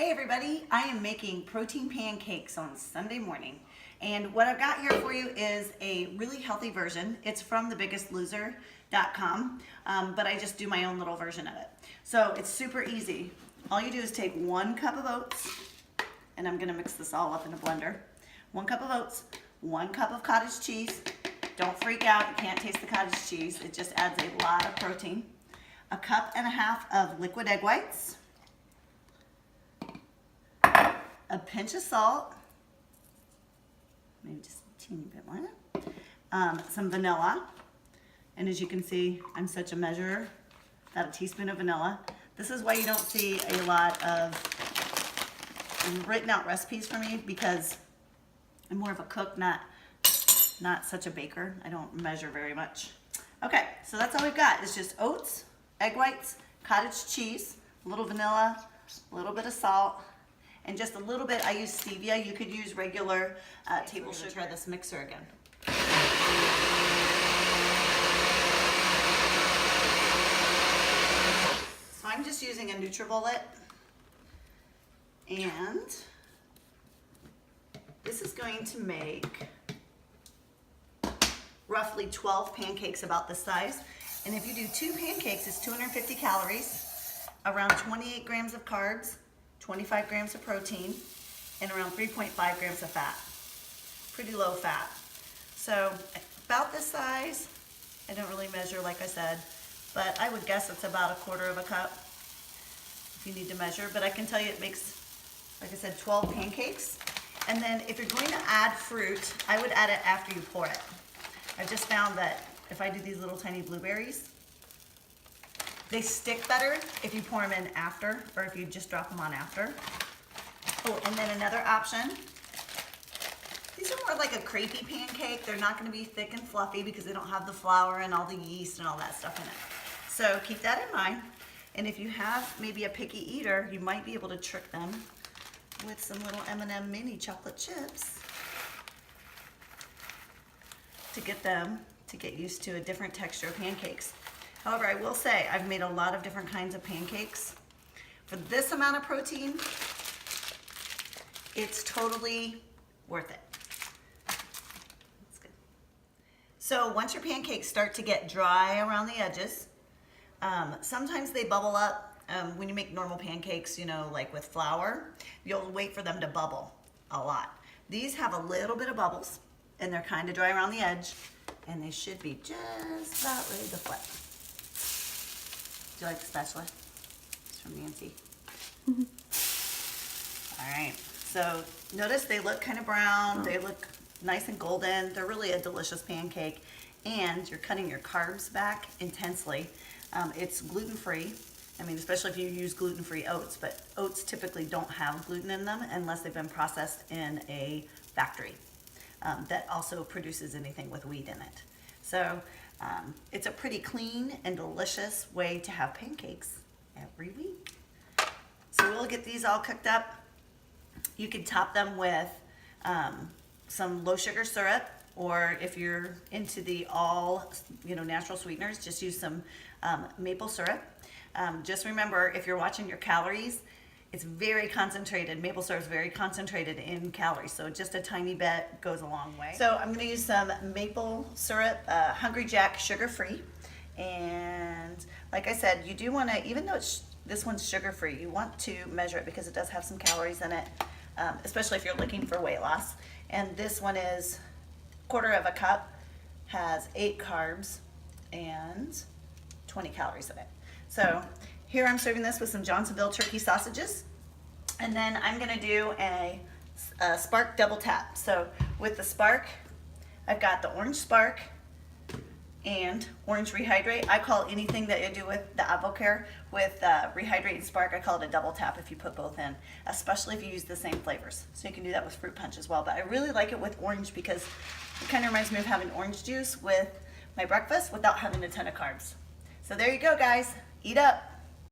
Hey everybody, I am making protein pancakes on Sunday morning. And what I've got here for you is a really healthy version. It's from thebiggestloser.com, but I just do my own little version of it. So it's super easy. All you do is take 1 cup of oats, and I'm gonna mix this all up in a blender. 1 cup of oats, 1 cup of cottage cheese. Don't freak out, you can't taste the cottage cheese. It just adds a lot of protein. 1.5 cups of liquid egg whites. A pinch of salt, maybe just a teeny bit more. Some vanilla, and as you can see, I'm such a measurer, about a teaspoon of vanilla. This is why you don't see a lot of written out recipes for me, because I'm more of a cook, not such a baker. I don't measure very much. Okay, so that's all we've got. It's just oats, egg whites, cottage cheese, a little vanilla, a little bit of salt, and just a little bit, I use stevia. You could use regular table sugar. Try this mixer again. So I'm just using a NutriBullet, and this is going to make roughly 12 pancakes about this size. And if you do 2 pancakes, it's 250 calories, around 28 grams of carbs, 25 grams of protein, and around 3.5 grams of fat. Pretty low fat. So about this size. I don't really measure, like I said, but I would guess it's about 1/4 cup if you need to measure. But I can tell you it makes, like I said, 12 pancakes. And then if you're going to add fruit, I would add it after you pour it. I just found that if I do these little tiny blueberries, they stick better if you pour them in after, or if you just drop them on after. Oh, and then another option. These are more like a crepey pancake. They're not gonna be thick and fluffy because they don't have the flour and all the yeast and all that stuff in it. So keep that in mind. And if you have maybe a picky eater, you might be able to trick them with some little M&M mini chocolate chips to get them to get used to a different texture of pancakes. However, I will say I've made a lot of different kinds of pancakes. For this amount of protein, it's totally worth it. That's good. So once your pancakes start to get dry around the edges, sometimes they bubble up. When you make normal pancakes, you know, like with flour, you'll wait for them to bubble a lot. These have a little bit of bubbles, and they're kind of dry around the edge, and they should be just about ready to flip. Do you like the spatula? It's from Nancy. All right, so notice they look kind of brown. They look nice and golden. They're really a delicious pancake, and you're cutting your carbs back intensely. It's gluten-free. I mean, especially if you use gluten-free oats, but oats typically don't have gluten in them unless they've been processed in a factory that also produces anything with wheat in it. So it's a pretty clean and delicious way to have pancakes every week. So we'll get these all cooked up. You can top them with some low sugar syrup, or if you're into the all natural sweeteners, just use some maple syrup. Just remember, if you're watching your calories, it's very concentrated. Maple syrup is very concentrated in calories, so just a tiny bit goes a long way. So I'm gonna use some maple syrup, Hungry Jack sugar-free. And like I said, you do wanna, even though this one's sugar-free, you want to measure it because it does have some calories in it, especially if you're looking for weight loss. And this one is 1/4 cup, has 8 carbs and 20 calories in it. So here I'm serving this with some Johnsonville turkey sausages, and then I'm gonna do a Spark double tap. So with the Spark, I've got the orange Spark and orange Rehydrate. I call anything that you do with the Avocare with Rehydrate and Spark, I call it a double tap if you put both in, especially if you use the same flavors. So you can do that with fruit punch as well, but I really like it with orange because it kind of reminds me of having orange juice with my breakfast without having a ton of carbs. So there you go, guys. Eat up.